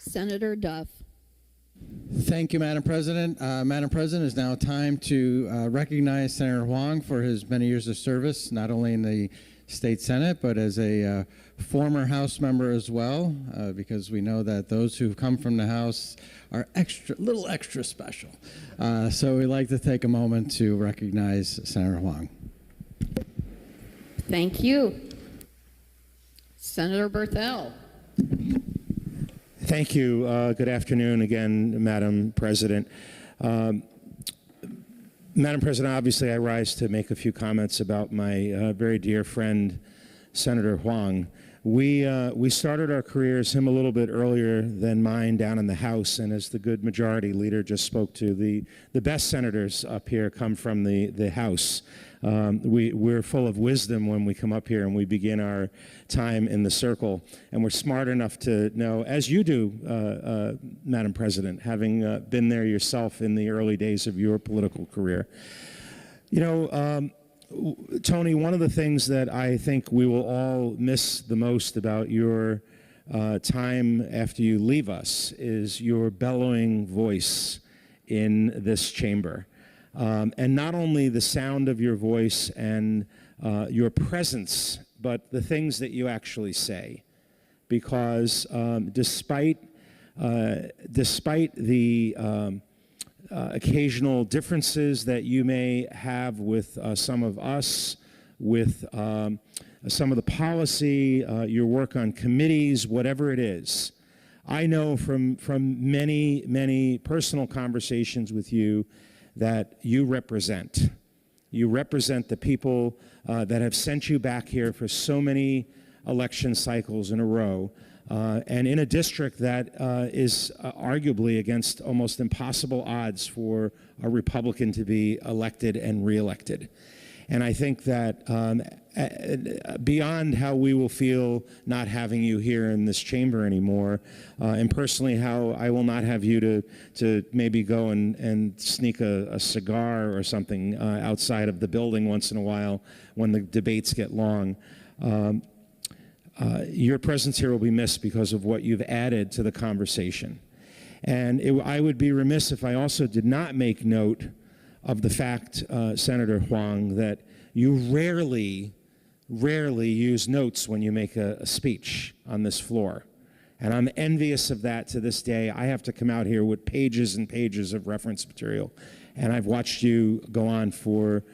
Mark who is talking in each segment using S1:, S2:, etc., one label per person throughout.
S1: Senator Duff.
S2: Thank you, Madam President. Madam President, it's now time to recognize Senator Hwang for his many years of service, not only in the State Senate, but as a former House member as well, because we know that those who come from the House are little extra special. So we'd like to take a moment to recognize Senator Hwang.
S1: Thank you. Senator Berthel.
S3: Thank you. Good afternoon again, Madam President. Madam President, obviously I rise to make a few comments about my very dear friend, Senator Hwang. We started our careers, him a little bit earlier than mine, down in the House, and as the good majority leader just spoke to, the best senators up here come from the House. We're full of wisdom when we come up here and we begin our time in the circle, and we're smart enough to know, as you do, Madam President, having been there yourself in the early days of your political career. You know, Tony, one of the things that I think we will all miss the most about your time after you leave us is your bellowing voice in this chamber. And not only the sound of your voice and your presence, but the things that you actually say. Because despite the occasional differences that you may have with some of us, with some of the policy, your work on committees, whatever it is, I know from many personal conversations with you that you represent. You represent the people that have sent you back here for so many election cycles in a row, and in a district that is arguably against almost impossible odds for a Republican to be elected and reelected. And I think that beyond how we will feel not having you here in this chamber anymore, and personally how I will not have you to maybe go and sneak a cigar or something outside of the building once in a while when the debates get long, your presence here will be missed because of what you've added to the conversation. And I would be remiss if I also did not make note of the fact, Senator Hwang, that you rarely use notes when you make a speech on this floor. And I'm envious of that to this day. I have to come out here with pages and pages of reference material. And I've watched you go on for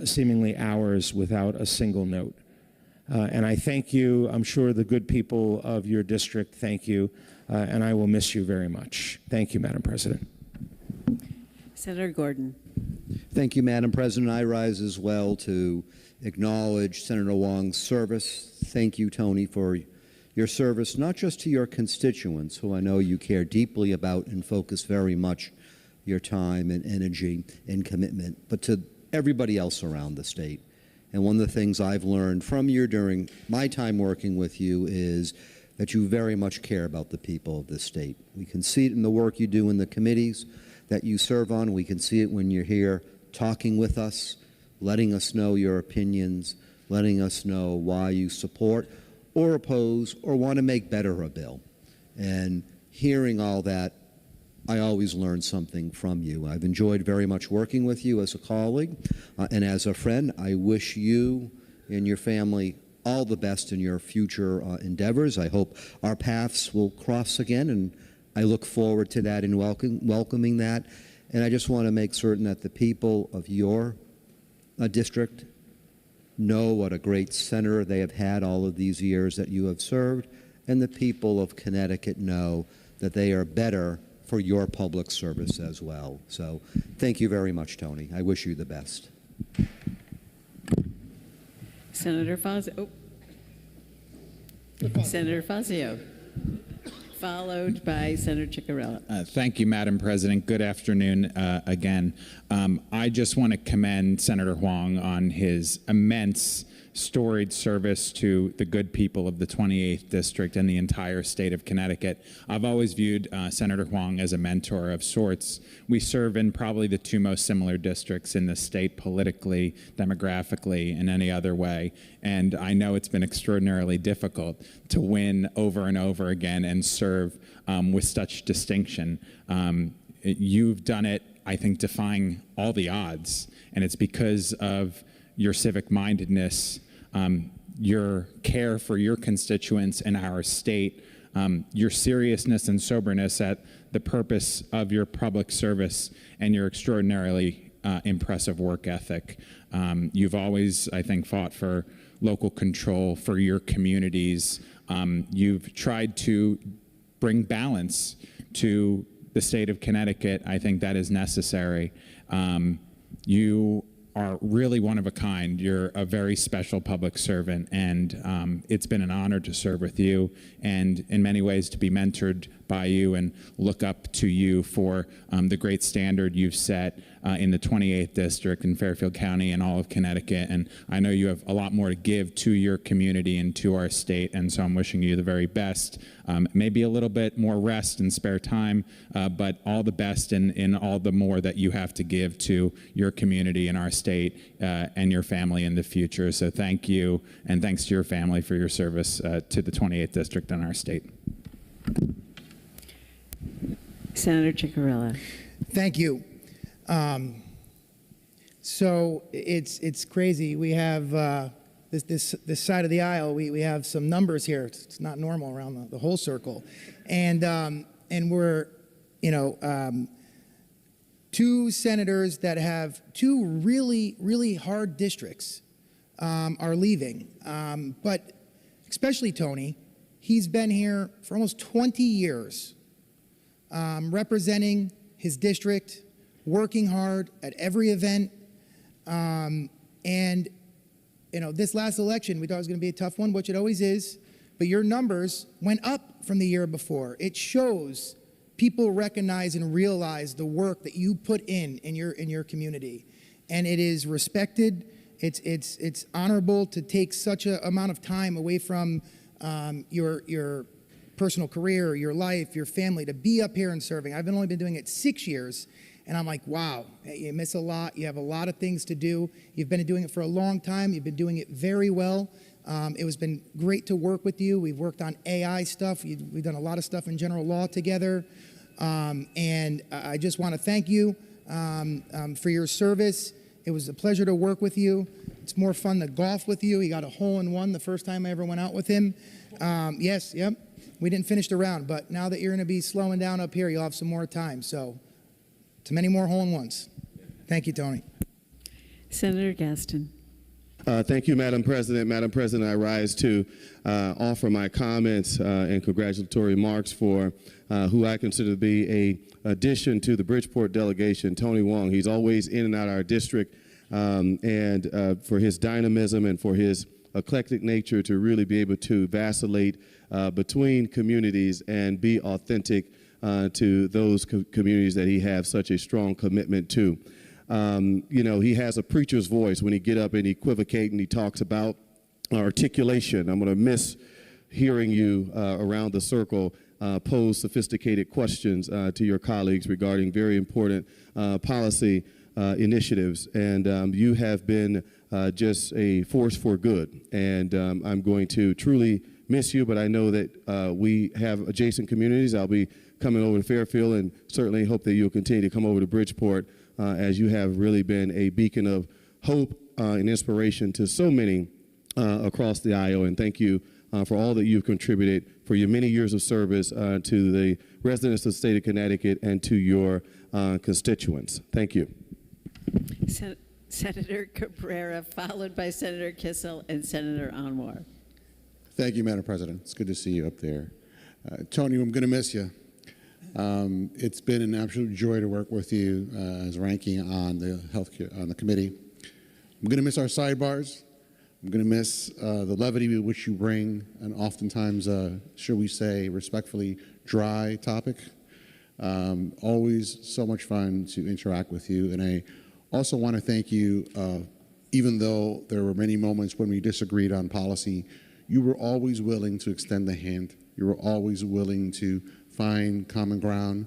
S3: seemingly hours without a single note. And I thank you. I'm sure the good people of your district thank you. And I will miss you very much. Thank you, Madam President.
S4: Senator Gordon.
S5: Thank you, Madam President. I rise as well to acknowledge Senator Hwang's service. Thank you, Tony, for your service, not just to your constituents, who I know you care deeply about and focus very much your time and energy and commitment, but to everybody else around the state. And one of the things I've learned from you during my time working with you is that you very much care about the people of this state. We can see it in the work you do in the committees that you serve on. We can see it when you're here talking with us, letting us know your opinions, letting us know why you support or oppose or want to make better a bill. And hearing all that, I always learn something from you. I've enjoyed very much working with you as a colleague and as a friend. I wish you and your family all the best in your future endeavors. I hope our paths will cross again, and I look forward to that and welcoming that. And I just want to make certain that the people of your district know what a great senator they have had all of these years that you have served, and the people of Connecticut know that they are better for your public service as well. So thank you very much, Tony. I wish you the best.
S4: Senator Fazio. Senator Fazio. Followed by Senator Ciccarella.
S6: Thank you, Madam President. Good afternoon again. I just want to commend Senator Hwang on his immense storied service to the good people of the 28th District and the entire state of Connecticut. I've always viewed Senator Hwang as a mentor of sorts. We serve in probably the two most similar districts in the state politically, demographically, and any other way. And I know it's been extraordinarily difficult to win over and over again and serve with such distinction. You've done it, I think, defying all the odds, and it's because of your civic mindedness, your care for your constituents and our state, your seriousness and soberness at the purpose of your public service, and your extraordinarily impressive work ethic. You've always, I think, fought for local control for your communities. You've tried to bring balance to the state of Connecticut. I think that is necessary. You are really one of a kind. You're a very special public servant, and it's been an honor to serve with you, and in many ways to be mentored by you and look up to you for the great standard you've set in the 28th District in Fairfield County and all of Connecticut. And I know you have a lot more to give to your community and to our state, and so I'm wishing you the very best. Maybe a little bit more rest and spare time, but all the best in all the more that you have to give to your community and our state and your family in the future. So thank you, and thanks to your family for your service to the 28th District and our state.
S4: Senator Ciccarella.
S1: Thank you. So it's crazy. We have this side of the aisle. We have some numbers here. It's not normal around the whole circle, and we're two senators that have two really hard districts are leaving, but especially Tony. He's been here for almost 20 years. Representing his district, working hard at every event. And, this last election, we thought it was going to be a tough one, which it always is, but your numbers went up from the year before. It shows people recognize and realize the work that you put in your community. And it is respected. It's honorable to take such an amount of time away from your personal career, your life, your family, to be up here and serving. I've only been doing it 6 years, and I'm like, wow, you miss a lot. You have a lot of things to do. You've been doing it for a long time. You've been doing it very well. It has been great to work with you. We've worked on AI stuff. We've done a lot of stuff in general law together. And I just want to thank you for your service. It was a pleasure to work with you. It's more fun to golf with you. He got a hole-in-one the first time I ever went out with him. Yes, yep. We didn't finish the round, but now that you're going to be slowing down up here, you'll have some more time. So, to many more hole-in-ones. Thank you, Tony.
S4: Senator Gaston.
S7: Thank you, Madam President. Madam President, I rise to offer my comments and congratulatory remarks for who I consider to be a addition to the Bridgeport delegation, Tony Hwang. He's always in and out of our district, and for his dynamism and for his eclectic nature to really be able to vacillate between communities and be authentic to those communities that he has such a strong commitment to. He has a preacher's voice when he get up and equivocate and he talks about articulation. I'm going to miss hearing you around the circle pose sophisticated questions to your colleagues regarding very important policy initiatives. And you have been just a force for good. And I'm going to truly miss you, but I know that we have adjacent communities. I'll be coming over to Fairfield and certainly hope that you'll continue to come over to Bridgeport as you have really been a beacon of hope and inspiration to so many across the aisle. And thank you for all that you've contributed for your many years of service to the residents of the state of Connecticut and to your constituents. Thank you.
S4: Senator Cabrera, followed by Senator Kissel and Senator Anwar.
S8: Thank you, Madam President. It's good to see you up there. Tony, I'm going to miss you. It's been an absolute joy to work with you as ranking on the on the committee. I'm going to miss our sidebars. I'm going to miss the levity with which you bring an oftentimes, shall we say, respectfully dry topic. Always so much fun to interact with you. And I also want to thank you even though there were many moments when we disagreed on policy, you were always willing to extend the hand. You were always willing to find common ground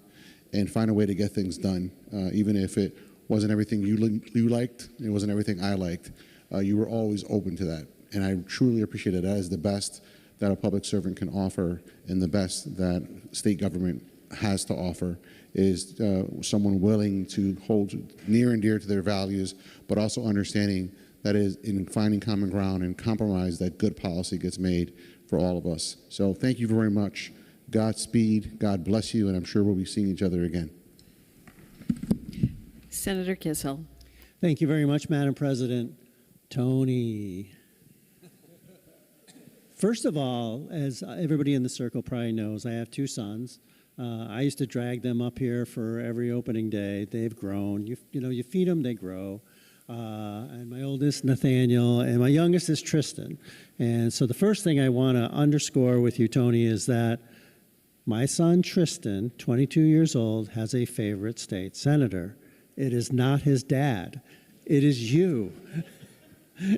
S8: and find a way to get things done, even if it wasn't everything you liked, it wasn't everything I liked. You were always open to that, and I truly appreciate it. That is the best that a public servant can offer, and the best that state government has to offer is someone willing to hold near and dear to their values, but also understanding that is in finding common ground and compromise that good policy gets made for all of us. So thank you very much. Godspeed, God bless you, and I'm sure we'll be seeing each other again.
S4: Senator Kissel.
S9: Thank you very much, Madam President. Tony. First of all, as everybody in the circle probably knows, I have two sons. I used to drag them up here for every opening day. They've grown. You know, you feed them, they grow. And my oldest, Nathaniel, and my youngest is Tristan. And so the first thing I want to underscore with you, Tony, is that my son, Tristan, 22 years old, has a favorite state senator. It is not his dad. It is you.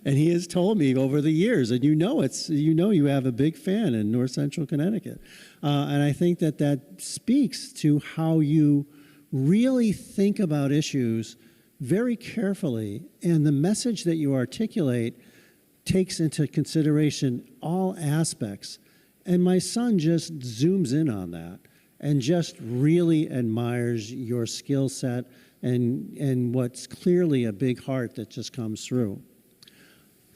S9: And he has told me over the years, and you know you have a big fan in North Central Connecticut. And I think that speaks to how you really think about issues very carefully, and the message that you articulate takes into consideration all aspects. And my son just zooms in on that and just really admires your skill set and what's clearly a big heart that just comes through.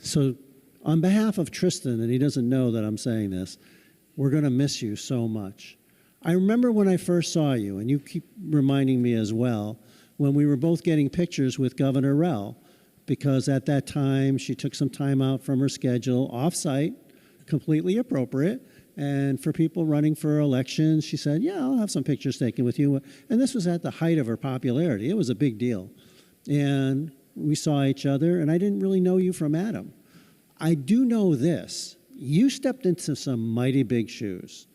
S9: So on behalf of Tristan, and he doesn't know that I'm saying this, we're going to miss you so much. I remember when I first saw you, and you keep reminding me as well, when we were both getting pictures with Governor Rell, because at that time she took some time out from her schedule, off-site, completely appropriate, and for people running for elections, she said, yeah, I'll have some pictures taken with you. And this was at the height of her popularity. It was a big deal. And we saw each other, and I didn't really know you from Adam. I do know this. You stepped into some mighty big shoes.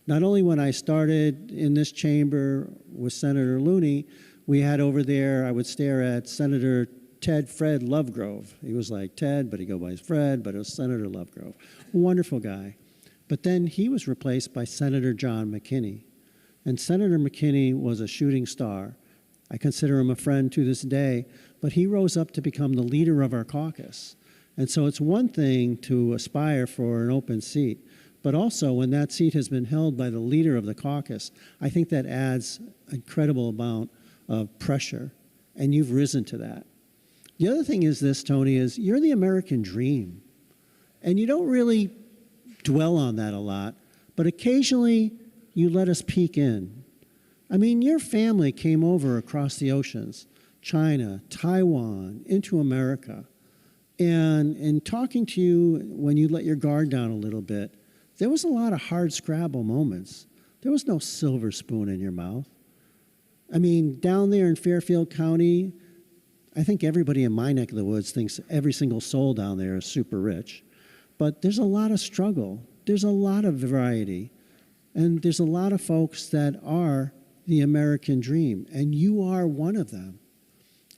S9: Not only when I started in this chamber with Senator Looney, we had over there, I would stare at Senator Ted Fred Lovegrove. He was like Ted, but he go by Fred, but it was Senator Lovegrove. Wonderful guy. But then he was replaced by Senator John McKinney. And Senator McKinney was a shooting star. I consider him a friend to this day, but he rose up to become the leader of our caucus. And so it's one thing to aspire for an open seat, but also when that seat has been held by the leader of the caucus, I think that adds an incredible amount of pressure, and you've risen to that. The other thing is this, Tony, is you're the American dream, and you don't really dwell on that a lot, but occasionally you let us peek in. I mean, your family came over across the oceans, China, Taiwan, into America, and in talking to you when you let your guard down a little bit, there was a lot of hard scrabble moments. There was no silver spoon in your mouth. I mean, down there in Fairfield County, I think everybody in my neck of the woods thinks every single soul down there is super rich. But there's a lot of struggle. There's a lot of variety. And there's a lot of folks that are the American dream. And you are one of them.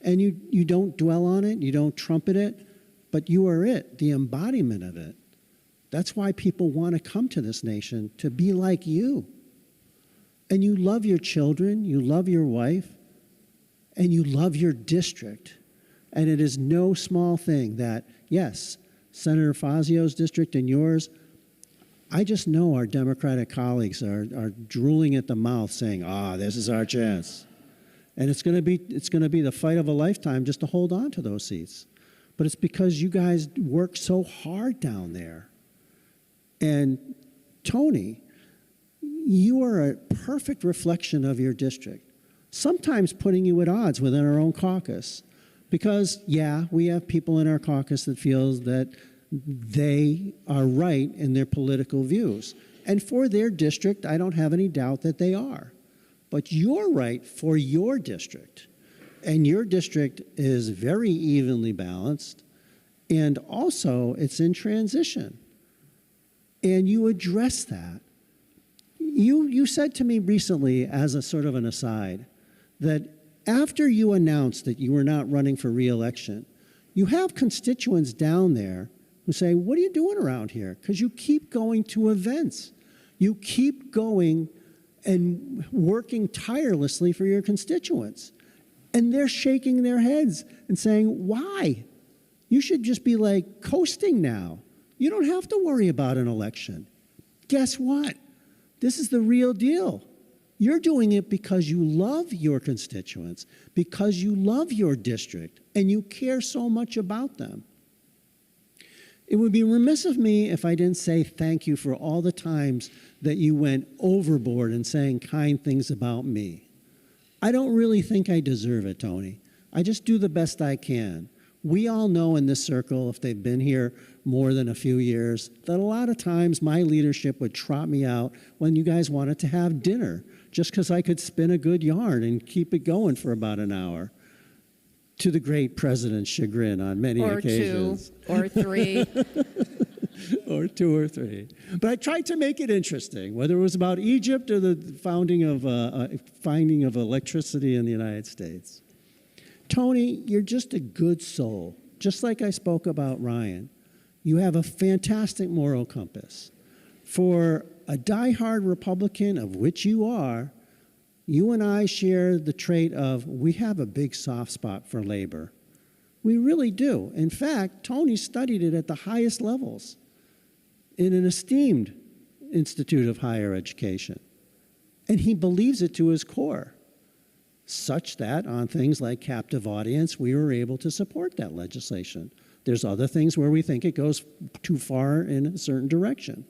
S9: And you don't dwell on it. You don't trumpet it. But you are it, the embodiment of it. That's why people want to come to this nation, to be like you. And you love your children, you love your wife, and you love your district. And it is no small thing that, yes, Senator Fazio's district and yours, I just know our Democratic colleagues are drooling at the mouth saying, this is our chance. And it's going to be the fight of a lifetime just to hold on to those seats. But it's because you guys work so hard down there. And Tony, you are a perfect reflection of your district, sometimes putting you at odds within our own caucus. Because, yeah, we have people in our caucus that feel that they are right in their political views. And for their district, I don't have any doubt that they are. But you're right for your district. And your district is very evenly balanced. And also, it's in transition. And you address that. You said to me recently, as a sort of an aside, that after you announced that you were not running for re-election, You have constituents down there who say, what are you doing around here? Because you keep going to events. You keep going and working tirelessly for your constituents. And they're shaking their heads and saying, why? You should just be like coasting now. You don't have to worry about an election. Guess what? This is the real deal. You're doing it because you love your constituents, because you love your district, and you care so much about them. It would be remiss of me if I didn't say thank you for all the times that you went overboard in saying kind things about me. I don't really think I deserve it, Tony. I just do the best I can. We all know in this circle, if they've been here more than a few years, that a lot of times my leadership would trot me out when you guys wanted to have dinner, just because I could spin a good yarn and keep it going for about an hour, to the great president's chagrin on many occasions.
S4: Or 2 or 3.
S9: Or 2 or 3. But I tried to make it interesting, whether it was about Egypt or the finding of electricity in the United States. Tony, you're just a good soul. Just like I spoke about Ryan, you have a fantastic moral compass. For a diehard Republican, of which you are, you and I share the trait of we have a big soft spot for labor. We really do. In fact, Tony studied it at the highest levels in an esteemed institute of higher education. And he believes it to his core, such that on things like captive audience, we were able to support that legislation. There's other things where we think it goes too far in a certain direction.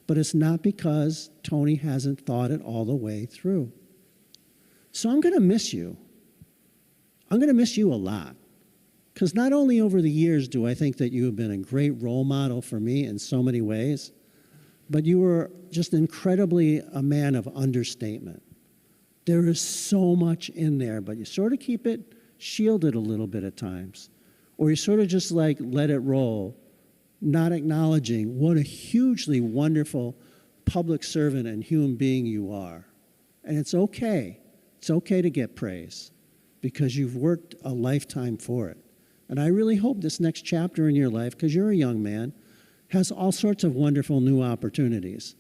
S9: But it's not because Tony hasn't thought it all the way through. So I'm going to miss you. I'm going to miss you a lot. Because not only over the years do I think that you have been a great role model for me in so many ways, but you were just incredibly a man of understatement. There is so much in there, but you sort of keep it shielded a little bit at times. Or you sort of just like let it roll, not acknowledging what a hugely wonderful public servant and human being you are. And it's okay. It's okay to get praise because you've worked a lifetime for it. And I really hope this next chapter in your life, because you're a young man, has all sorts of wonderful new opportunities.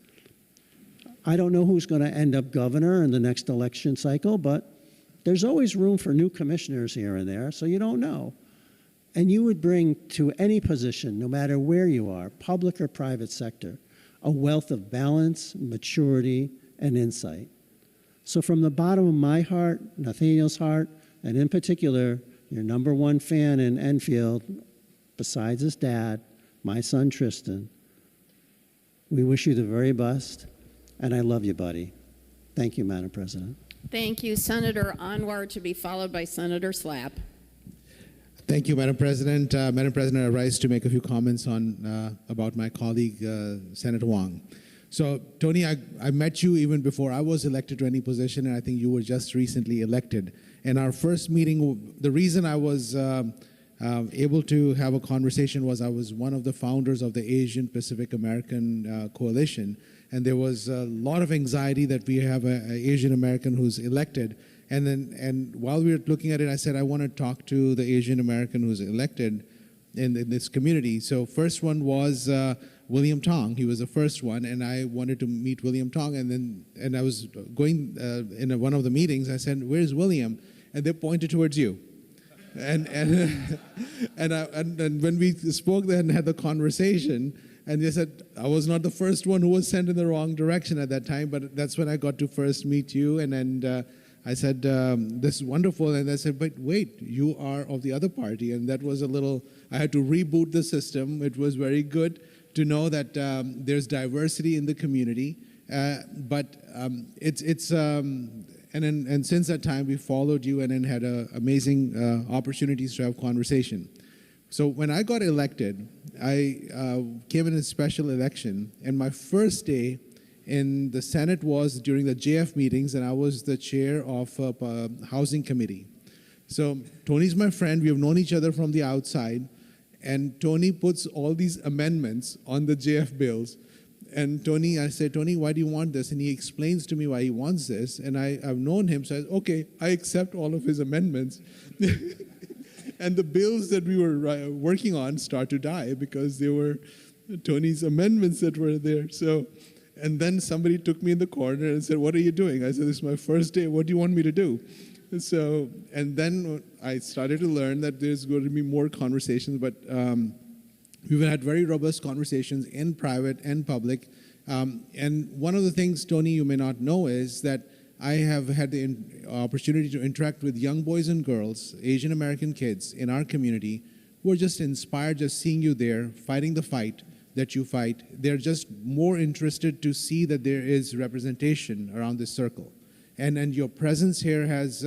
S9: I don't know who's going to end up governor in the next election cycle, but there's always room for new commissioners here and there, so you don't know. And you would bring to any position, no matter where you are, public or private sector, a wealth of balance, maturity, and insight. So from the bottom of my heart, Nathaniel's heart, and in particular, your number one fan in Enfield, besides his dad, my son Tristan, we wish you the very best, and I love you, buddy. Thank you, Madam President.
S4: Thank you, Senator Anwar, to be followed by Senator Slapp.
S10: Thank you, Madam President. Madam President, I rise to make a few comments on about my colleague, Senator Hwang. So, Tony, I met you even before I was elected to any position, and I think you were just recently elected. And our first meeting, the reason I was able to have a conversation was I was one of the founders of the Asian Pacific American Coalition, and there was a lot of anxiety that we have an Asian American who's elected. And while we were looking at it, I said, I want to talk to the Asian American who's elected in this community. So first one was William Tong. He was the first one, and I wanted to meet William Tong. And I was going in one of the meetings. I said, "Where's William?" And they pointed towards you. And when we spoke then and had the conversation, and they said I was not the first one who was sent in the wrong direction at that time, but that's when I got to first meet you. And I said, this is wonderful. And I said, but wait, you are of the other party. And that was a little, I had to reboot the system. It was very good to know that there's diversity in the community. And since that time, we followed you and then had amazing opportunities to have conversation. So when I got elected, I came in a special election. And my first day in the Senate was during the JF meetings, and I was the chair of a housing committee. So Tony's my friend. We have known each other from the outside. And Tony puts all these amendments on the JF bills. And Tony, I said, Tony, why do you want this? And he explains to me why he wants this. And I've known him, so I said, okay, I accept all of his amendments. and the bills that we were working on start to die because they were Tony's amendments that were there. So, and then somebody took me in the corner and said, "What are you doing?" I said, "This is my first day. What do you want me to do?" So, and then I started to learn that there's going to be more conversations, but we've had very robust conversations in private and public. And one of the things, Tony, you may not know is that I have had the opportunity to interact with young boys and girls, Asian American kids in our community who are just inspired just seeing you there, fighting the fight that you fight. They're just more interested to see that there is representation around this circle. And your presence here has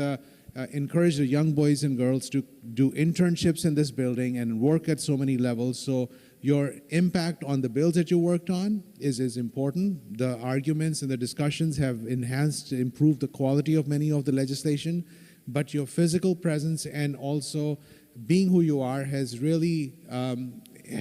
S10: encouraged the young boys and girls to do internships in this building and work at so many levels. So your impact on the bills that you worked on is important. The arguments and the discussions have enhanced, improved the quality of many of the legislation, but your physical presence and also being who you are has really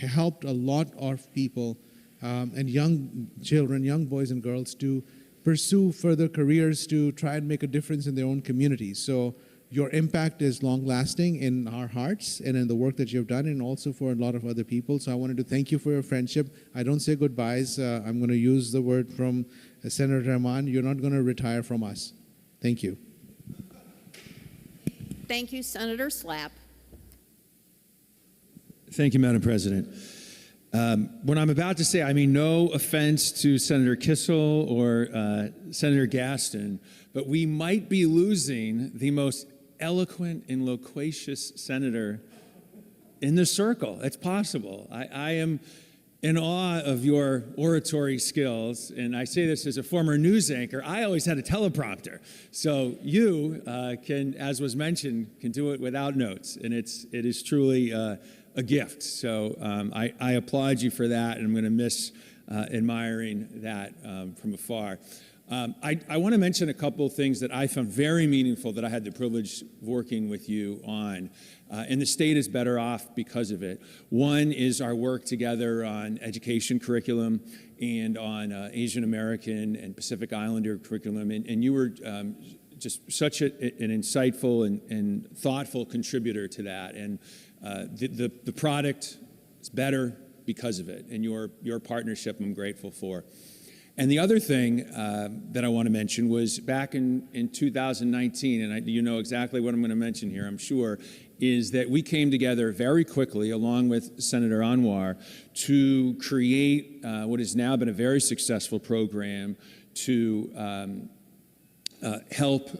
S10: helped a lot of people and young children, young boys and girls to pursue further careers to try and make a difference in their own communities. So your impact is long-lasting in our hearts and in the work that you've done, and also for a lot of other people. So I wanted to thank you for your friendship. I don't say goodbyes. I'm going to use the word from Senator Rahman. You're not going to retire from us. Thank you.
S4: Thank you, Senator Slapp.
S11: Thank you, Madam President. What I'm about to say, I mean no offense to Senator Kissel or Senator Gaston, but we might be losing the most eloquent and loquacious senator in the circle. It's possible. I am in awe of your oratory skills, and I say this as a former news anchor. I always had a teleprompter, so you can, as was mentioned, can do it without notes, and it is truly a gift. So I applaud you for that, and I'm going to miss admiring that from afar. I want to mention a couple of things that I found very meaningful that I had the privilege of working with you on, and the state is better off because of it. One is our work together on education curriculum and on Asian American and Pacific Islander curriculum, and you were just such an insightful and thoughtful contributor to that, and the product is better because of it, and your partnership I'm grateful for. And the other thing that I want to mention was back in 2019, and you know exactly what I'm going to mention here, I'm sure, is that we came together very quickly, along with Senator Anwar, to create what has now been a very successful program to help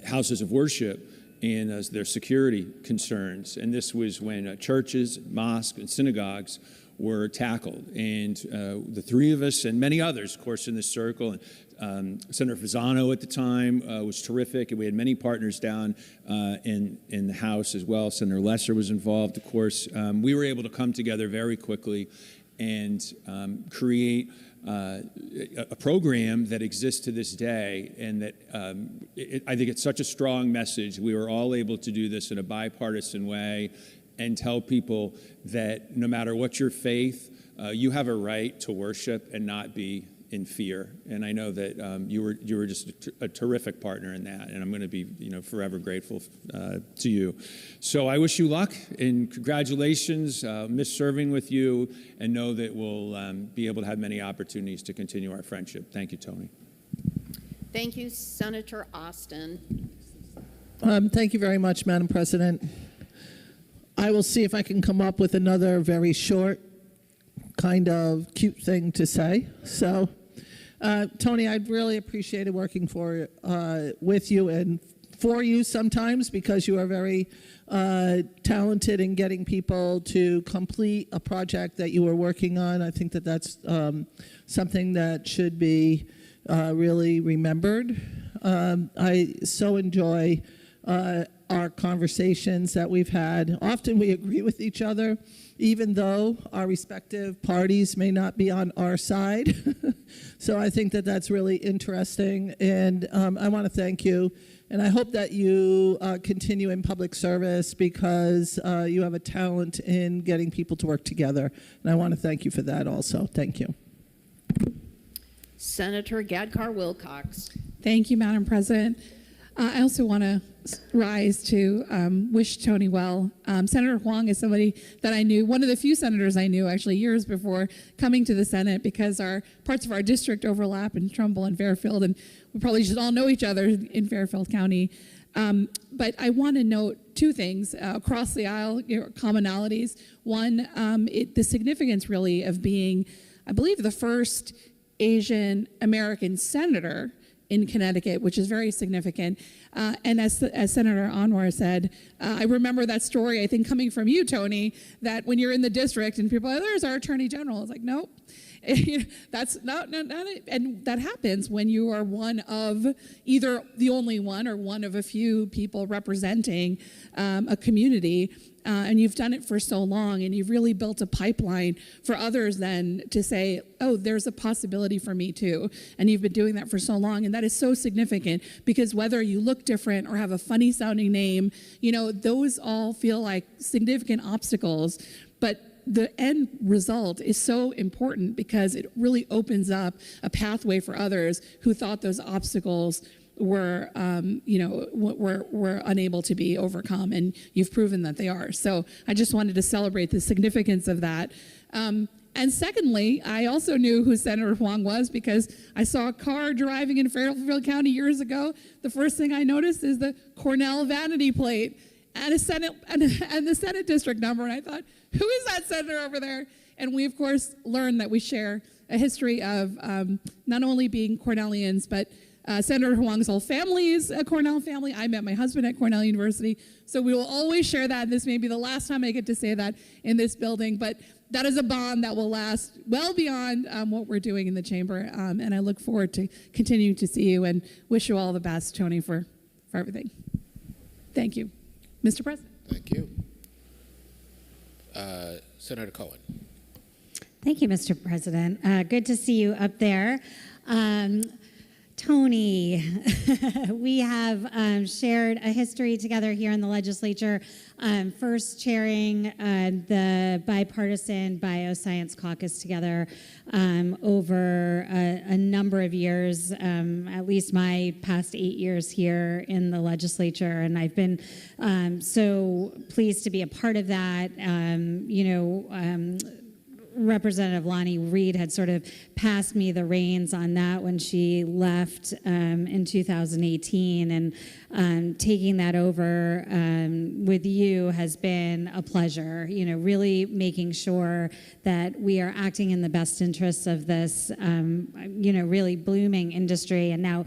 S11: houses of worship in their security concerns. And this was when churches, mosques, and synagogues were tackled. And the three of us and many others, of course, in this circle, and Senator Fasano at the time was terrific, and we had many partners down in the House as well. Senator Lesser was involved, of course. We were able to come together very quickly and create a program that exists to this day, and that I think it's such a strong message. We were all able to do this in a bipartisan way and tell people that no matter what your faith, you have a right to worship and not be in fear. And I know that you were just a terrific partner in that, and I'm going to be forever grateful to you. So I wish you luck and congratulations. Miss serving with you, and know that we'll be able to have many opportunities to continue our friendship. Thank you, Tony.
S4: Thank you, Senator Austin.
S12: Thank you very much, Madam President. I will see if I can come up with another very short, kind of cute thing to say. So, Tony, I'd really appreciated working with you and for you sometimes, because you are very talented in getting people to complete a project that you were working on. I think that that's something that should be really remembered. I so enjoy our conversations that we've had. Often we agree with each other, even though our respective parties may not be on our side. So I think that that's really interesting, and I want to thank you. And I hope that you continue in public service, because you have a talent in getting people to work together. And I want to thank you for that also. Thank you.
S4: Senator Gadkar Wilcox.
S13: Thank you, Madam President. I also want to rise to wish Tony well. Senator Hwang is somebody that I knew, one of the few senators I knew actually years before coming to the Senate, because our parts of our district overlap in Trumbull and Fairfield, and we probably should all know each other in Fairfield County. But I want to note two things across the aisle, commonalities. One, the significance really of being, I believe, the first Asian American senator in Connecticut, which is very significant. And as Senator Anwar said, I remember that story, I think, coming from you, Tony, that when you're in the district and people are, there's our Attorney General. It's like, nope. That's not it. And that happens when you are one of either the only one or one of a few people representing a community. And you've done it for so long, and you've really built a pipeline for others then to say, oh, there's a possibility for me too. And you've been doing that for so long, and that is so significant, because whether you look different or have a funny sounding name, those all feel like significant obstacles. But the end result is so important because it really opens up a pathway for others who thought those obstacles were unable to be overcome, and you've proven that they are. So I just wanted to celebrate the significance of that. And secondly, I also knew who Senator Hwang was because I saw a car driving in Fairfield County years ago. The first thing I noticed is the Cornell vanity plate and the Senate district number, and I thought, who is that senator over there? And we, of course, learned that we share a history of not only being Cornellians, but Senator Hwang's whole family is a Cornell family. I met my husband at Cornell University, so we will always share that. This may be the last time I get to say that in this building, but that is a bond that will last well beyond what we're doing in the chamber, and I look forward to continuing to see you and wish you all the best, Tony, for everything. Thank you. Mr. President.
S14: Thank you. Senator Cohen.
S15: Thank you, Mr. President. Good to see you up there. Tony, we have shared a history together here in the legislature, first chairing the bipartisan bioscience caucus together over a number of years, at least my past 8 years here in the legislature. And I've been so pleased to be a part of that. Representative Lonnie Reed had sort of passed me the reins on that when she left in 2018, and taking that over with you has been a pleasure. Really making sure that we are acting in the best interests of this, really blooming industry, and now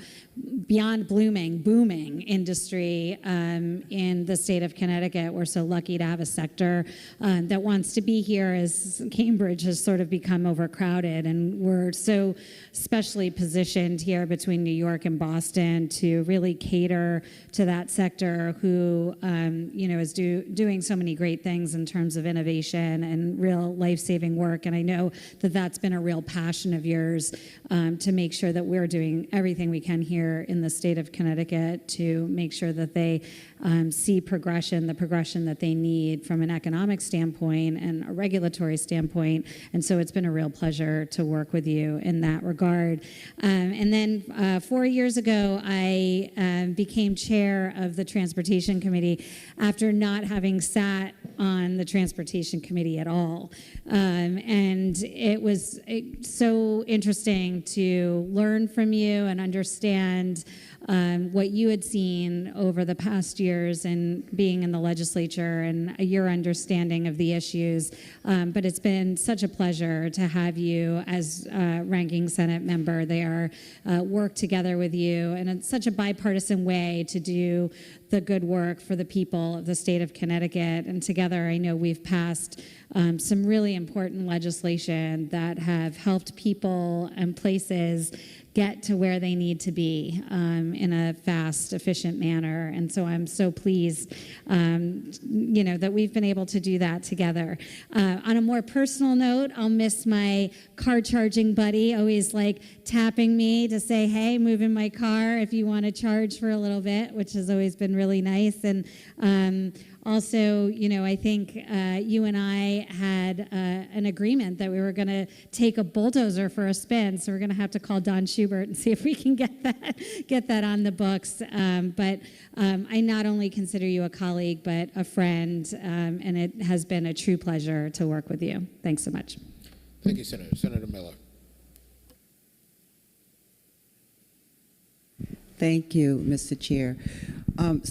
S15: beyond blooming, booming industry in the state of Connecticut. We're so lucky to have a sector that wants to be here, as Cambridge has sort of become overcrowded, and we're so specially positioned here between New York and Boston to really cater to that sector, who is doing so many great things in terms of innovation and real life-saving work. And I know that that's been a real passion of yours, to make sure that we're doing everything we can here in the state of Connecticut to make sure that they see the progression that they need from an economic standpoint and a regulatory standpoint. And so it's been a real pleasure to work with you in that regard. And then 4 years ago, I became chair of the Transportation Committee after not having sat on the Transportation Committee at all. And it was so interesting to learn from you and understand what you had seen over the past years and being in the legislature, and your understanding of the issues. But it's been such a pleasure to have you as ranking Senate member there, work together with you, and it's such a bipartisan way to do the good work for the people of the state of Connecticut. And together, I know we've passed some really important legislation that have helped people and places get to where they need to be in a fast, efficient manner. And so I'm so pleased, that we've been able to do that together. On a more personal note, I'll miss my car charging buddy, always tapping me to say, hey, move in my car if you want to charge for a little bit, which has always been really nice. And also, I think you and I had an agreement that we were going to take a bulldozer for a spin. So we're going to have to call Don Schubert and see if we can get that on the books. But I not only consider you a colleague, but a friend, and it has been a true pleasure to work with you. Thanks so much.
S14: Thank you, Senator. Senator Miller.
S16: Thank you, Mr. Chair.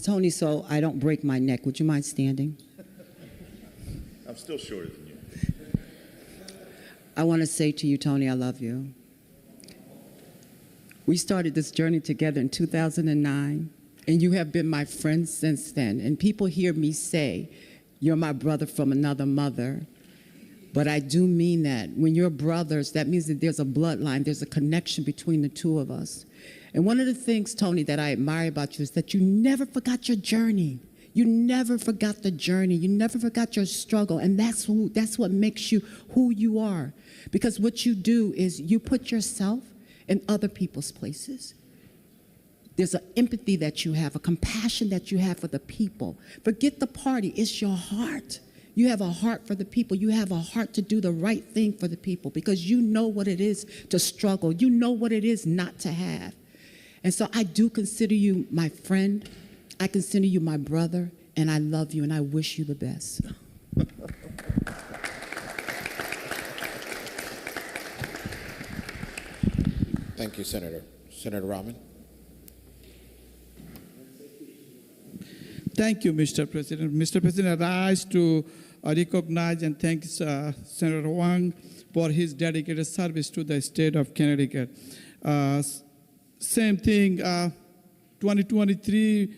S16: Tony, so I don't break my neck, would you mind standing?
S17: I'm still shorter than you.
S16: I want to say to you, Tony, I love you. We started this journey together in 2009, and you have been my friend since then. And people hear me say, you're my brother from another mother. But I do mean that. When you're brothers, that means that there's a bloodline, there's a connection between the two of us. And one of the things, Tony, that I admire about you is that you never forgot your journey. You never forgot the journey. You never forgot your struggle. And that's what makes you who you are. Because what you do is you put yourself in other people's places. There's an empathy that you have, a compassion that you have for the people. Forget the party. It's your heart. You have a heart for the people. You have a heart to do the right thing for the people because you know what it is to struggle. You know what it is not to have. And so I do consider you my friend. I consider you my brother, and I love you, and I wish you the best.
S14: Thank you, Senator. Senator Rahman.
S18: Thank you, Mr. President. Mr. President, I rise to recognize and thank Senator Hwang for his dedicated service to the state of Connecticut. Same thing, 2023,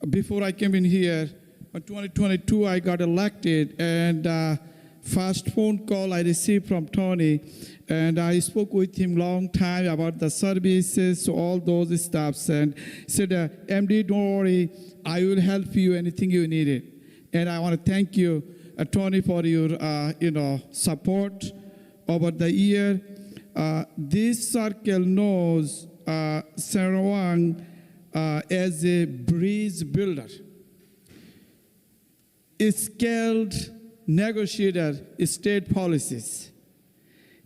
S18: before I came in here, in 2022 I got elected, and first phone call I received from Tony, and I spoke with him long time about the services, all those stuffs, and said, MD, don't worry, I will help you anything you needed. And I want to thank you, Tony, for your support over the year. This circle knows Senator Hwang as a bridge builder, a skilled negotiator, state policies,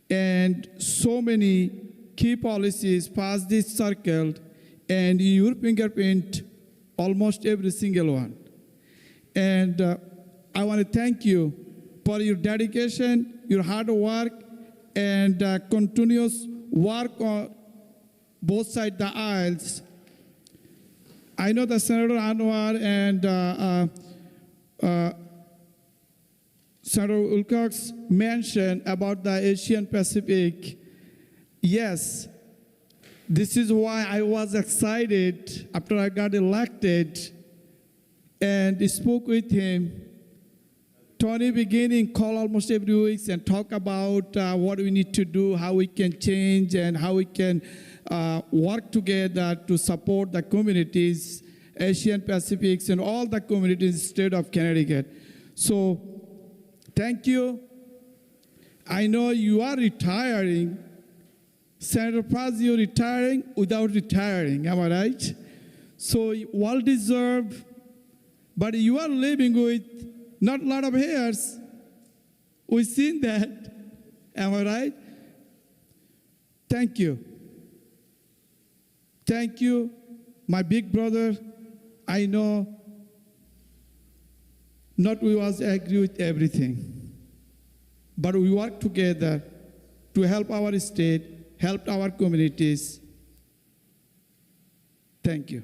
S18: and so many key policies pass this circle, and your fingerprint almost every single one. And I want to thank you for your dedication, your hard work, and continuous work on both sides of the aisles. I know that Senator Anwar and Senator Wilcox mentioned about the Asian Pacific. Yes, this is why I was excited after I got elected and spoke with him. Tony beginning call almost every week and talk about what we need to do, how we can change, and how we can work together to support the communities, Asian Pacifics, and all the communities in the state of Connecticut. So thank you. I know you are retiring. Senator Paz, you're retiring without retiring, am I right? So well deserved, but you are living with not a lot of hairs. We've seen that, am I right? Thank you. Thank you, my big brother. I know not we always agree with everything, but we work together to help our state, help our communities. Thank you.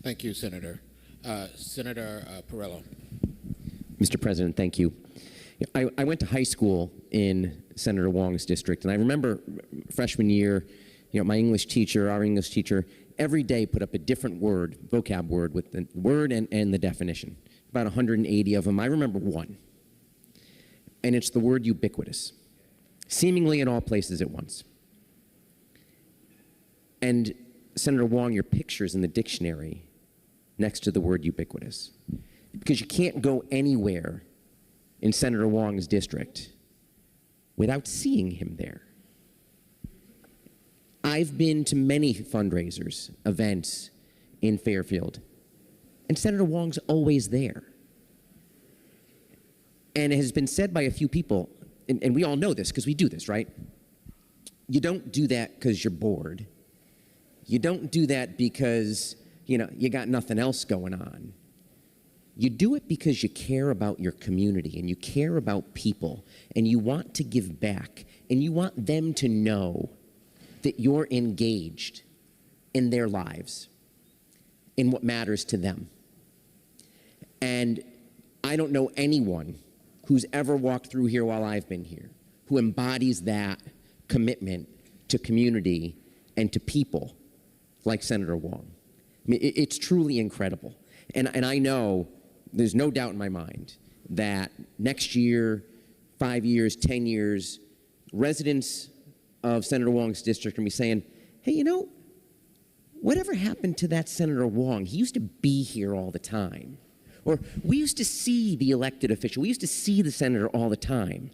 S14: Thank you, Senator. Senator Perillo.
S19: Mr. President, thank you. I went to high school in Senator Hwang's district, and I remember freshman year, my English teacher, our English teacher, every day put up a different word, vocab word, with the word and the definition. About 180 of them. I remember one, and it's the word ubiquitous, seemingly in all places at once. And Senator Hwang, your picture's in the dictionary next to the word ubiquitous, because you can't go anywhere in Senator Hwang's district without seeing him there. I've been to many fundraisers, events in Fairfield, And Senator Hwang's always there. And it has been said by a few people, and we all know this because we do this, right? You don't do that because you're bored. You don't do that because, you got nothing else going on. You do it because you care about your community and you care about people and you want to give back and you want them to know that you're engaged in their lives, in what matters to them. And I don't know anyone who's ever walked through here while I've been here who embodies that commitment to community and to people like Senator Hwang. I mean, it's truly incredible. And I know, there's no doubt in my mind, that next year, 5 years, 10 years, residents of Senator Hwang's district are going to be saying, hey, whatever happened to that Senator Hwang? He used to be here all the time. Or we used to see the elected official. We used to see the senator all the time.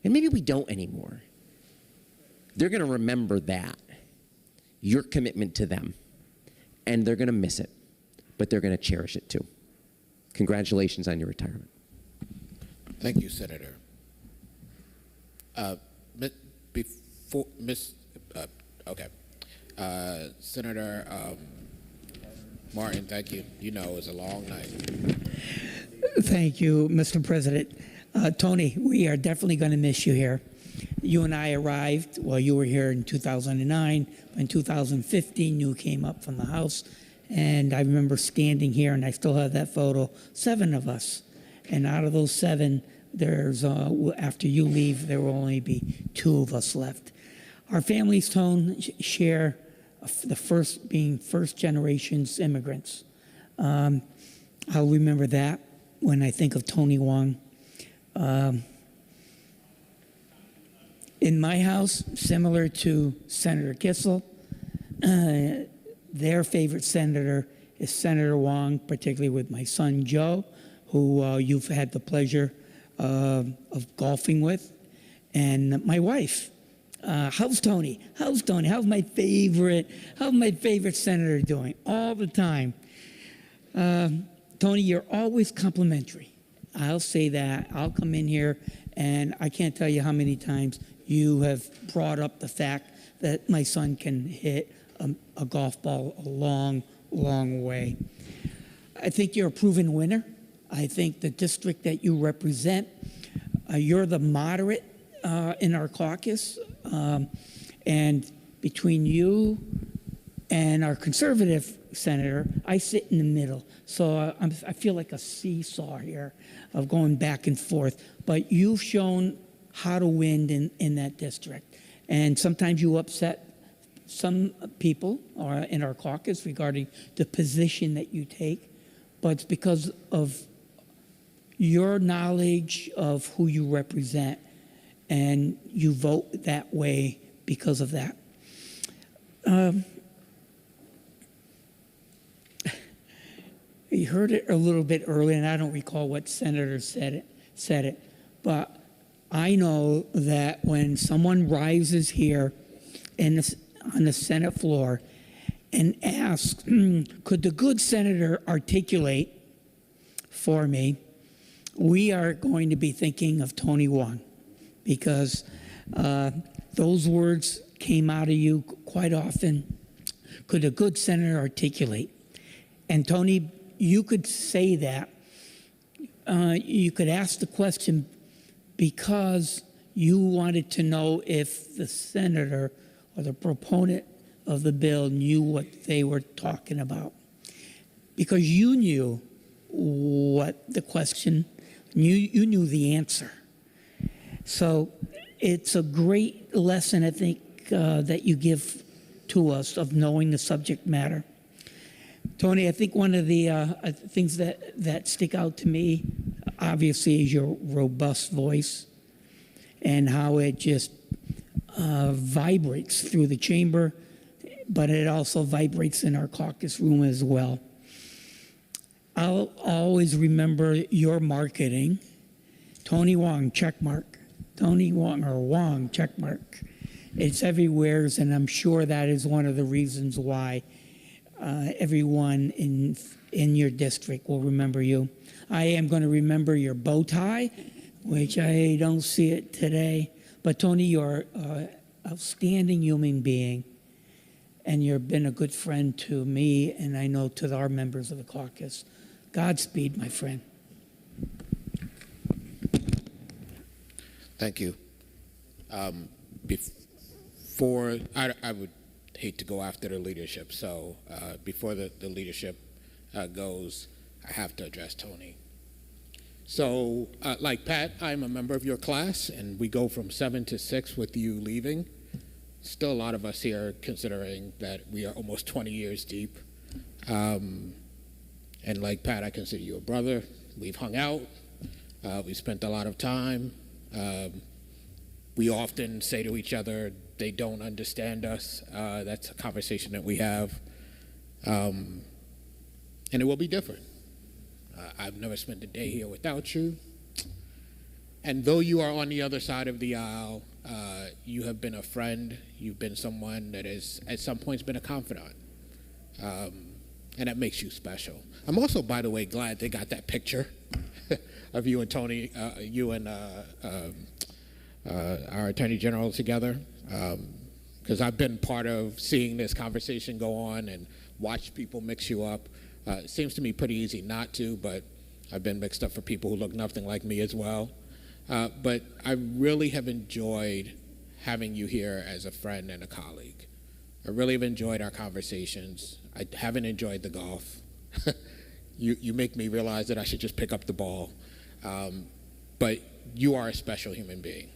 S19: And maybe we don't anymore. They're going to remember that, your commitment to them. And they're going to miss it. But they're going to cherish it too. Congratulations on your retirement.
S14: Thank you, Senator. Senator Martin, thank you. It was a long night.
S20: Thank you, Mr. President. Tony, we are definitely going to miss you here. You and I arrived, you were here in 2009. In 2015, you came up from the House. And I remember standing here, and I still have that photo, 7 of us. And out of those 7, there's after you leave, there will only be 2 of us left. Our families, Tone, share the first generation's immigrants. I'll remember that when I think of Tony Hwang. In my house, similar to Senator Kissel, their favorite senator is Senator Hwang, particularly with my son Joe, who you've had the pleasure of golfing with, and my wife. How's Tony? How's Tony? How's my favorite senator doing? All the time. Tony, you're always complimentary. I'll say that. I'll come in here, and I can't tell you how many times you have brought up the fact that my son can hit a golf ball a long, long way. I think you're a proven winner. I think the district that you represent, you're the moderate in our caucus. And between you and our conservative senator, I sit in the middle. So I feel like a seesaw here of going back and forth. But you've shown how to win in that district. And sometimes you upset some people in our caucus regarding the position that you take, but it's because of your knowledge of who you represent, and you vote that way because of that. You heard it a little bit earlier, and I don't recall what senator said it, but I know that when someone rises here on the Senate floor and asks, could the good senator articulate for me, we are going to be thinking of Tony Hwang, because those words came out of you quite often. Could a good senator articulate? And Tony, you could say that. You could ask the question because you wanted to know if the senator or the proponent of the bill knew what they were talking about. Because you knew what the question, you knew the answer. So it's a great lesson, I think, that you give to us of knowing the subject matter. Tony, I think one of the things that stick out to me, obviously, is your robust voice and how it just vibrates through the chamber, but it also vibrates in our caucus room as well. I'll always remember your marketing. Tony Hwang, check mark. Tony Hwang, or Hwang, check mark. It's everywhere, and I'm sure that is one of the reasons why everyone in your district will remember you. I am going to remember your bow tie, which I don't see it today. But Tony, you're an outstanding human being, and you've been a good friend to me, and I know to our members of the caucus. Godspeed, my friend.
S14: Thank you. Before, I would hate to go after the leadership, so before the leadership goes, I have to address Tony. So, like Pat, I'm a member of your class, and we go from 7 to 6 with you leaving. Still a lot of us here considering that we are almost 20 years deep. And like Pat, I consider you a brother. We've hung out. We've spent a lot of time. We often say to each other, they don't understand us. That's a conversation that we have. And it will be different. I've never spent a day here without you. And though you are on the other side of the aisle, you have been a friend. You've been someone that has at some points been a confidant. And that makes you special. I'm also, by the way, glad they got that picture of you and Tony, you and our Attorney General together. Because I've been part of seeing this conversation go on and watch people mix you up. It seems to me pretty easy not to, but I've been mixed up for people who look nothing like me as well. But I really have enjoyed having you here as a friend and a colleague. I really have enjoyed our conversations. I haven't enjoyed the golf. You make me realize that I should just pick up the ball. But you are a special human being.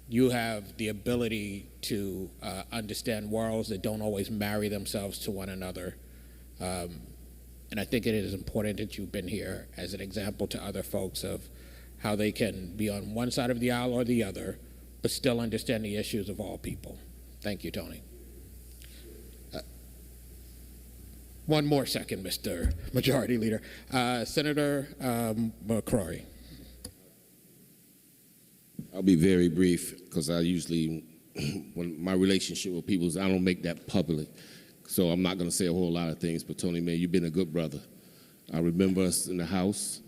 S14: You have the ability to understand worlds that don't always marry themselves to one another. And I think it is important that you've been here as an example to other folks of how they can be on one side of the aisle or the other, but still understand the issues of all people. Thank you, Tony. One more second, Mr. Majority Leader. Senator McCrory.
S21: I'll be very brief because I usually, when my relationship with people is I don't make that public. So I'm not going to say a whole lot of things, but Tony, man, you've been a good brother. I remember us in the house.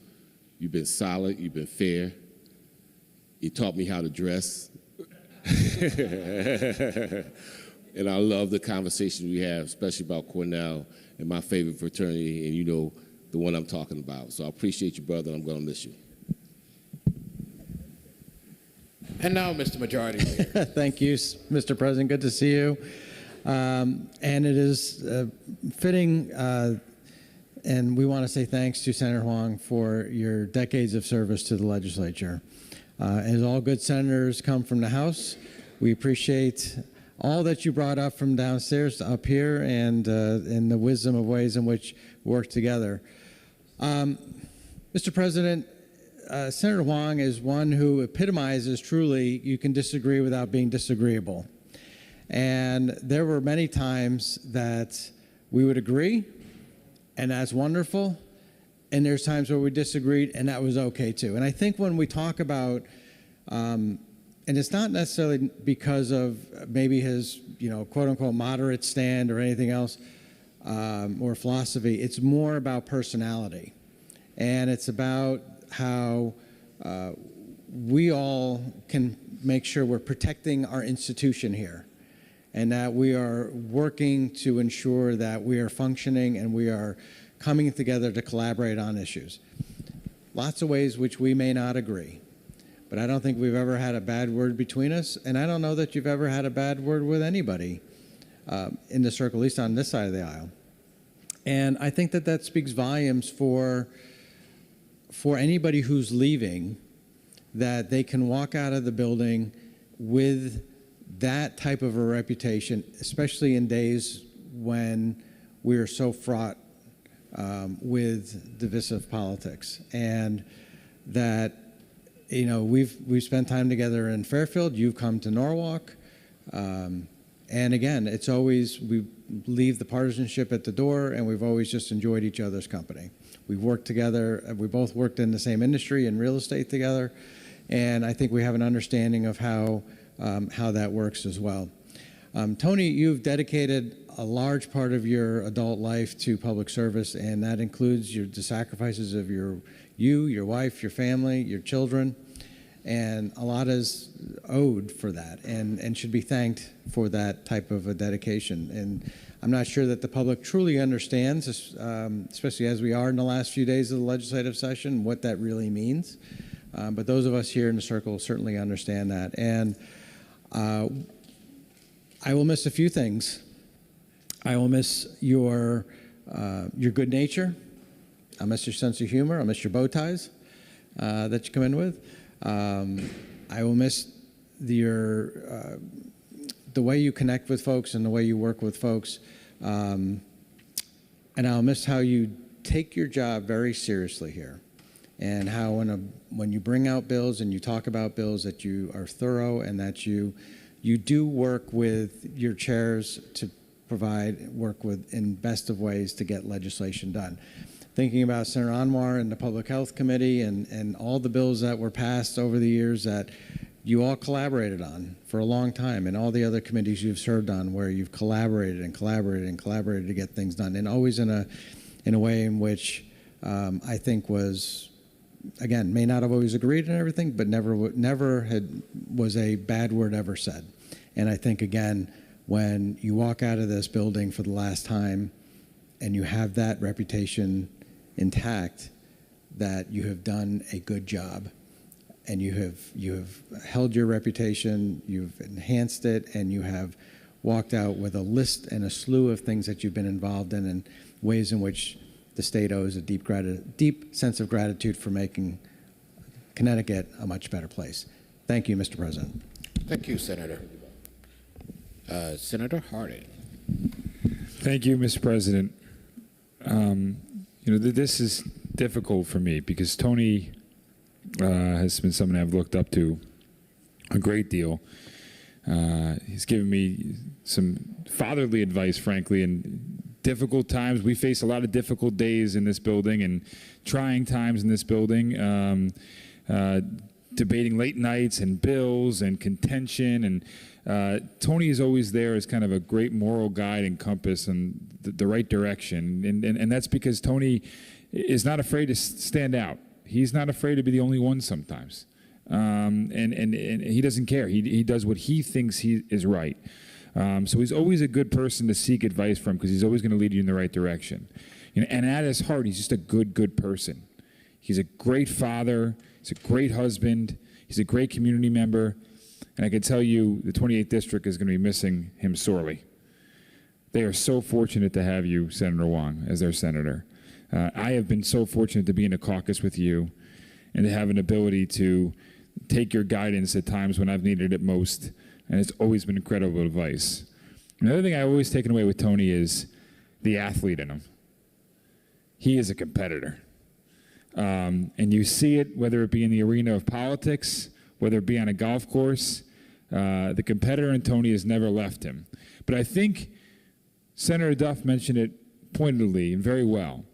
S21: You've been solid. You've been fair. You taught me how to dress. And I love the conversation we have, especially about Cornell and my favorite fraternity, and you know the one I'm talking about. So I appreciate you, brother, and I'm going to miss you.
S14: And now, Mr. Majority Leader.
S2: Thank you, Mr. President. Good to see you. And it is fitting, and we want to say thanks to Senator Hwang for your decades of service to the legislature. As all good senators come from the House, we appreciate all that you brought up from downstairs to up here and the wisdom of ways in which we work together. Mr. President, Senator Hwang is one who epitomizes truly you can disagree without being disagreeable. And there were many times that we would agree, and that's wonderful. And there's times where we disagreed, and that was okay too. And I think when we talk about, and it's not necessarily because of maybe his, quote unquote, moderate stand or anything else, or philosophy, it's more about personality. And it's about how we all can make sure we're protecting our institution here, and that we are working to ensure that we are functioning and we are coming together to collaborate on issues. Lots of ways which we may not agree, but I don't think we've ever had a bad word between us, and I don't know that you've ever had a bad word with anybody in the circle, at least on this side of the aisle. And I think that that speaks volumes for anybody who's leaving, that they can walk out of the building with that type of a reputation, especially in days when we are so fraught with divisive politics. And that, we've spent time together in Fairfield, you've come to Norwalk, and again, it's always, we leave the partisanship at the door, and we've always just enjoyed each other's company. We've worked together, we both worked in the same industry in real estate together, and I think we have an understanding of how that works as well. Tony, you've dedicated a large part of your adult life to public service, and that includes the sacrifices of your wife, your family, your children, and a lot is owed for that and should be thanked for that type of a dedication. And I'm not sure that the public truly understands, especially as we are in the last few days of the legislative session, what that really means. But those of us here in the circle certainly understand that. And I will miss a few things. I will miss your good nature. I'll miss your sense of humor. I'll miss your bow ties that you come in with. I will miss the way you connect with folks and the way you work with folks. And I'll miss how you take your job very seriously here, and how when you bring out bills and you talk about bills that you are thorough and that you do work with your chairs to work with in best of ways to get legislation done. Thinking about Senator Anwar and the Public Health Committee and all the bills that were passed over the years that you all collaborated on for a long time, and all the other committees you've served on where you've collaborated and collaborated and collaborated to get things done, and always in a way in which I think was, again, may not have always agreed on everything, but never was a bad word ever said. And I think, again, when you walk out of this building for the last time and you have that reputation intact, that you have done a good job, and you have held your reputation, you've enhanced it, and you have walked out with a list and a slew of things that you've been involved in, and ways in which the state owes a deep sense of gratitude for making Connecticut a much better place. Thank you, Mr. President.
S14: Thank you, Senator. Senator Harding.
S3: Thank you, Mr. President. This is difficult for me because Tony has been someone I've looked up to a great deal. He's given me some fatherly advice, frankly, in difficult times. We face a lot of difficult days in this building and trying times in this building, debating late nights and bills and contention. And Tony is always there as kind of a great moral guide and compass in the right direction. And that's because Tony is not afraid to stand out. He's not afraid to be the only one sometimes. And he doesn't care. He does what he thinks he is right. So he's always a good person to seek advice from, because he's always going to lead you in the right direction. And at his heart, he's just a good person. He's a great father. He's a great husband. He's a great community member. And I can tell you, the 28th District is going to be missing him sorely. They are so fortunate to have you, Senator Hwang, as their senator. I have been so fortunate to be in a caucus with you and to have an ability to take your guidance at times when I've needed it most. And it's always been incredible advice. Another thing I've always taken away with Tony is the athlete in him. He is a competitor. And you see it, whether it be in the arena of politics, whether it be on a golf course. The competitor in Tony has never left him. But I think Senator Duff mentioned it pointedly and very well.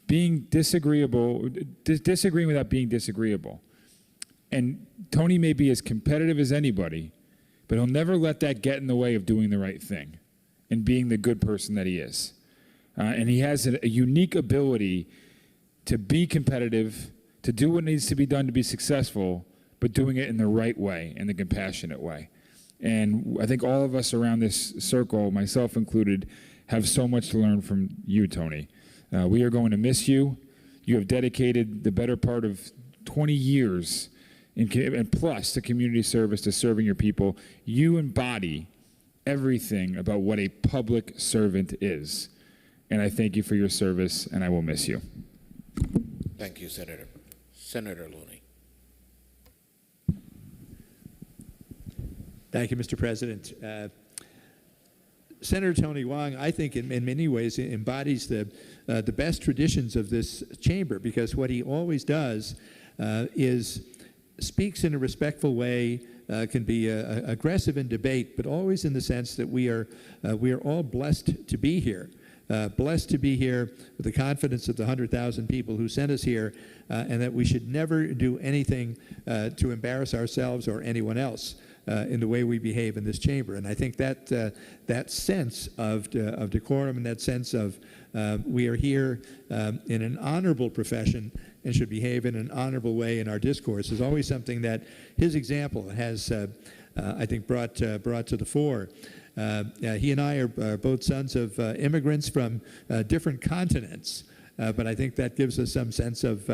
S3: Being disagreeable, disagreeing without being disagreeable. And Tony may be as competitive as anybody, but he'll never let that get in the way of doing the right thing and being the good person that he is. And he has a unique ability to be competitive, to do what needs to be done to be successful, but doing it in the right way, in the compassionate way. And I think all of us around this circle, myself included, have so much to learn from you, Tony. We are going to miss you. You have dedicated the better part of 20 years and plus to community service, to serving your people. You embody everything about what a public servant is. And I thank you for your service, and I will miss you.
S14: Thank you, Senator. Senator Looney.
S22: Thank you, Mr. President. Senator Tony Hwang, I think in many ways embodies the best traditions of this chamber, because what he always does is speaks in a respectful way, can be aggressive in debate, but always in the sense that we are all blessed to be here. Blessed to be here with the confidence of the 100,000 people who sent us here, and that we should never do anything to embarrass ourselves or anyone else. in the way we behave in this chamber. And I think that that sense of decorum and that sense of we are here in an honorable profession and should behave in an honorable way in our discourse is always something that his example has, I think, brought to the fore. He and I are both sons of immigrants from different continents. But I think that gives us some sense of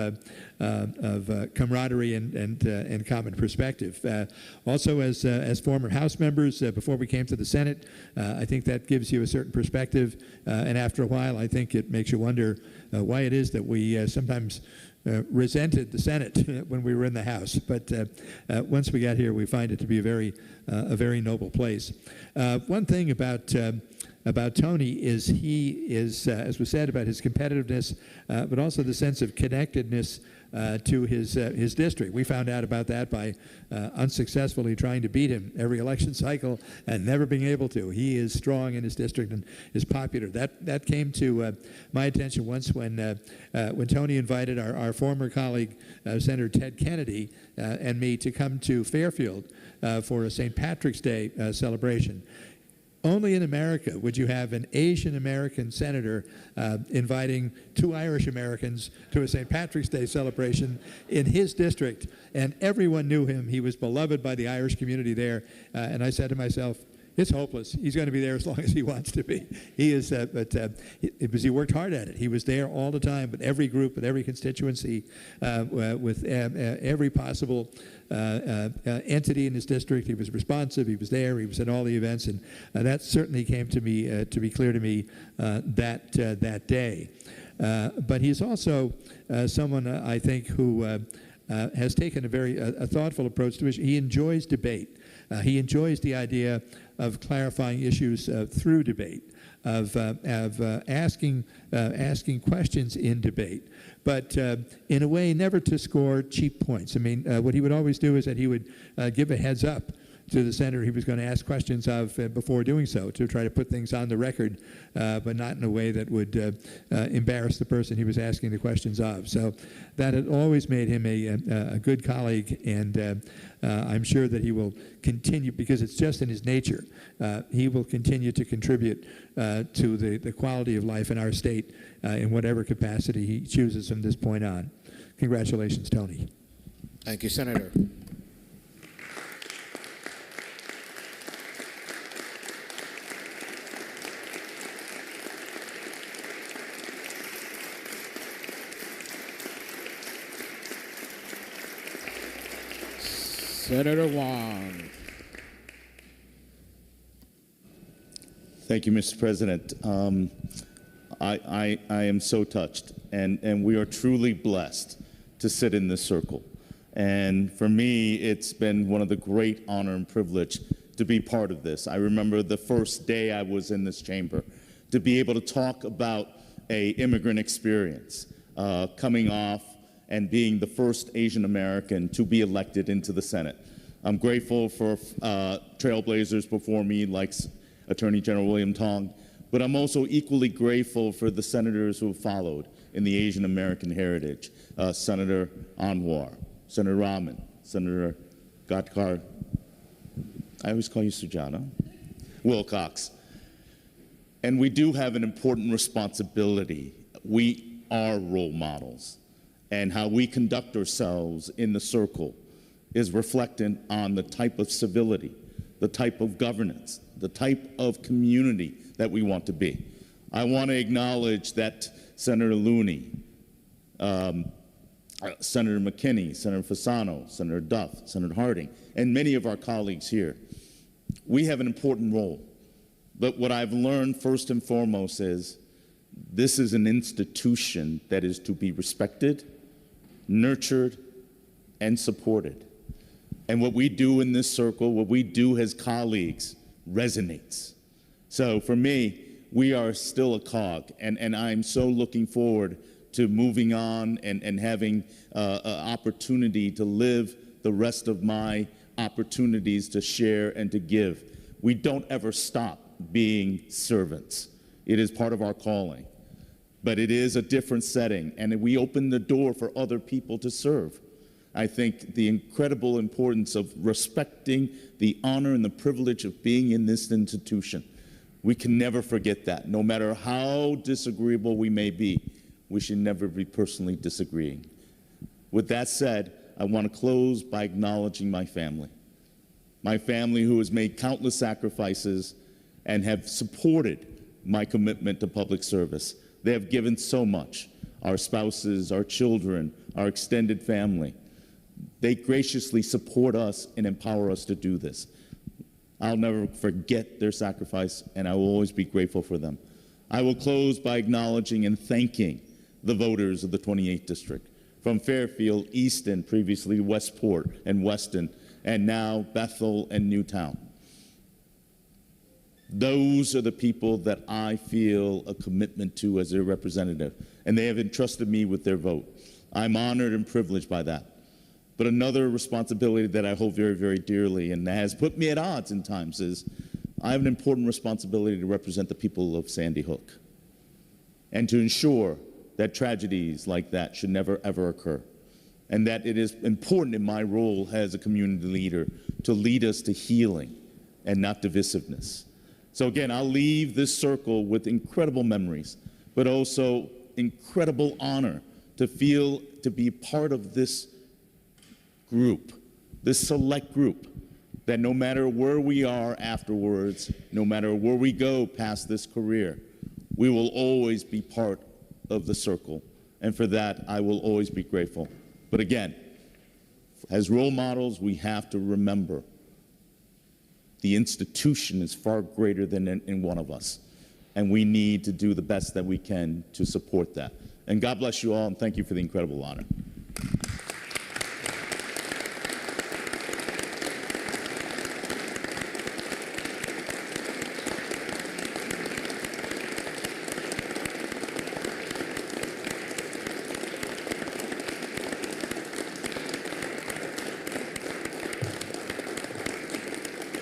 S22: camaraderie and common perspective. Also, as former House members, before we came to the Senate, I think that gives you a certain perspective. And after a while, I think it makes you wonder why it is that we sometimes resented the Senate when we were in the House. But once we got here, we find it to be a very noble place. One thing about Tony is he is, as was said, about his competitiveness, but also the sense of connectedness to his district. We found out about that by unsuccessfully trying to beat him every election cycle and never being able to. He is strong in his district and is popular. That came to my attention once when Tony invited our former colleague, Senator Ted Kennedy, and me to come to Fairfield for a St. Patrick's Day celebration. Only in America would you have an Asian American senator inviting two Irish Americans to a St. Patrick's Day celebration in his district, and everyone knew him. He was beloved by the Irish community there, and I said to myself, it's hopeless. He's going to be there as long as he wants to be. He is, because he worked hard at it. He was there all the time with every group, with every constituency, with every possible entity in his district. He was responsive. He was there. He was at all the events, and that certainly came to me to be clear to me that day. But he's also someone I think who has taken a very thoughtful approach to it. He enjoys debate. He enjoys the idea of clarifying issues through debate, of asking questions in debate, but in a way never to score cheap points. I mean, what he would always do is that he would give a heads up to the senator he was going to ask questions of before doing so, to try to put things on the record, but not in a way that would embarrass the person he was asking the questions of. So that had always made him a good colleague, and I'm sure that he will continue, because it's just in his nature, he will continue to contribute to the quality of life in our state in whatever capacity he chooses from this point on. Congratulations, Tony.
S14: Thank you, Senator. Senator Hwang.
S17: Thank you, Mr. President. I am so touched, and we are truly blessed to sit in this circle. And for me, it's been one of the great honor and privilege to be part of this. I remember the first day I was in this chamber, to be able to talk about an immigrant experience, coming off and being the first Asian American to be elected into the Senate. I'm grateful for trailblazers before me, like Attorney General William Tong, but I'm also equally grateful for the senators who have followed in the Asian American heritage. Senator Anwar, Senator Rahman, Senator Gadkar, I always call you Sujana, Wilcox. And we do have an important responsibility. We are role models. And how we conduct ourselves in the circle is reflected on the type of civility, the type of governance, the type of community that we want to be. I want to acknowledge that Senator Looney, Senator McKinney, Senator Fasano, Senator Duff, Senator Harding, and many of our colleagues here, we have an important role. But what I've learned first and foremost is this is an institution that is to be respected, nurtured, and supported. And what we do in this circle, what we do as colleagues, resonates. So for me, we are still a cog, and I'm so looking forward to moving on and having an opportunity to live the rest of my opportunities to share and to give. We don't ever stop being servants. It is part of our calling. But it is a different setting, and we open the door for other people to serve. I think the incredible importance of respecting the honor and the privilege of being in this institution. We can never forget that. No matter how disagreeable we may be, we should never be personally disagreeing. With that said, I want to close by acknowledging my family. My family who has made countless sacrifices and have supported my commitment to public service. They have given so much. Our spouses, our children, our extended family. They graciously support us and empower us to do this. I'll never forget their sacrifice, and I will always be grateful for them. I will close by acknowledging and thanking the voters of the 28th District, from Fairfield, Easton, previously Westport and Weston, and now Bethel and Newtown. Those are the people that I feel a commitment to as their representative, and they have entrusted me with their vote. I'm honored and privileged by that. But another responsibility that I hold very, very dearly and has put me at odds in times is I have an important responsibility to represent the people of Sandy Hook and to ensure that tragedies like that should never, ever occur. And that it is important in my role as a community leader to lead us to healing and not divisiveness. So again, I'll leave this circle with incredible memories, but also incredible honor to feel to be part of this group, this select group, that no matter where we are afterwards, no matter where we go past this career, we will always be part of the circle. And for that, I will always be grateful. But again, as role models, we have to remember the institution is far greater than in one of us. And we need to do the best that we can to support that. And God bless you all, and thank you for the incredible honor.